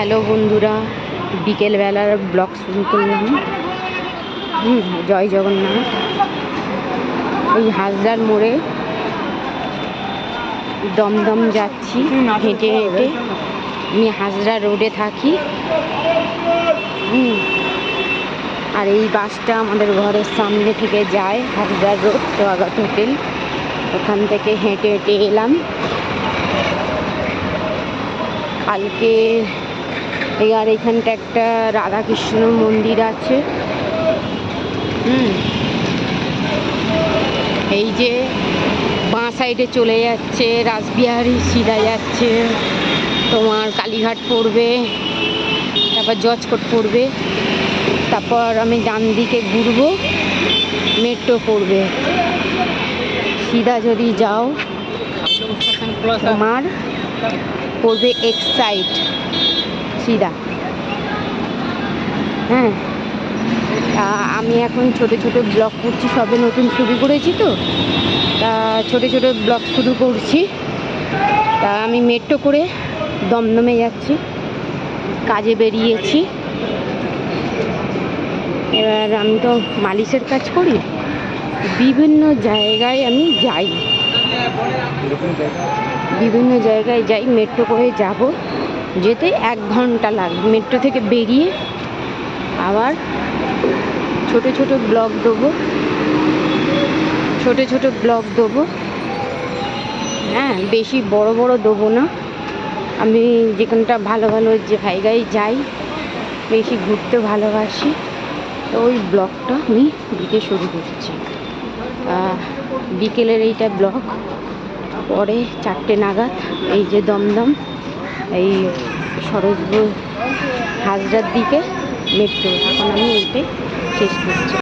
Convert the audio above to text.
Hello বন্ধুরা, বিকেলবেলার blog শুরু করলাম। জয় জগন্নাথ। এই হাজরার মোড়ে দমদম যাচ্ছি হেঁটে হেঁটে। আমি হাজরা রোডে থাকি। আর এই বাসটা আমাদের ঘরের সামনে থেকে যায়, হাজরা রোড স্বাগত হোটেল। ওখান থেকে হেঁটে হেঁটে এলাম। কালকে আর এখানটা একটা রাধাকৃষ্ণ মন্দির আছে। এই যে বাঁ সাইডে চলে যাচ্ছে রাসবিহারী, সিধা যাচ্ছে তোমার কালীঘাট পড়বে, তারপর জজকোট পড়বে, তারপর আমি ডান দিকে ঘুরবো, মেট্রো পড়বে। সিধা যদি যাও তোমার পড়বে এক্সাইড সিধা। হ্যাঁ, আমি এখন ছোট ছোট ব্লগ করছি, সবে নতুন শুরু করেছি তো, তা ছোট ছোট ব্লগ শুরু করছি। তা আমি মেট্রো করে দমদমে যাচ্ছি, কাজে বেরিয়েছি। এবার আমি তো মালিশের কাজ করি, বিভিন্ন জায়গায় আমি যাই, বিভিন্ন জায়গায় যাই। মেট্রো করে যাব, যেতে 1 ঘন্টা লাগবে। মেট্রো থেকে বেরিয়ে আবার ছোট ছোট ব্লগ দেবো, ছোট ছোট ব্লগ দেবো। হ্যাঁ, বেশি বড় বড় দেবো না। আমি যেখানটা ভালো ভালো জায়গায় যাই, বেশি ঘুরতে ভালোবাসি, তো ওই ব্লগটা আমি দিতে শুরু করছি। বিকেলের এইটা ব্লগ, পরে 4টে নাগাদ এই যে দমদম, এই সরোজপুর হাজরার দিকে মেট্রো। এখন আমি এইটাই শেষ করছি।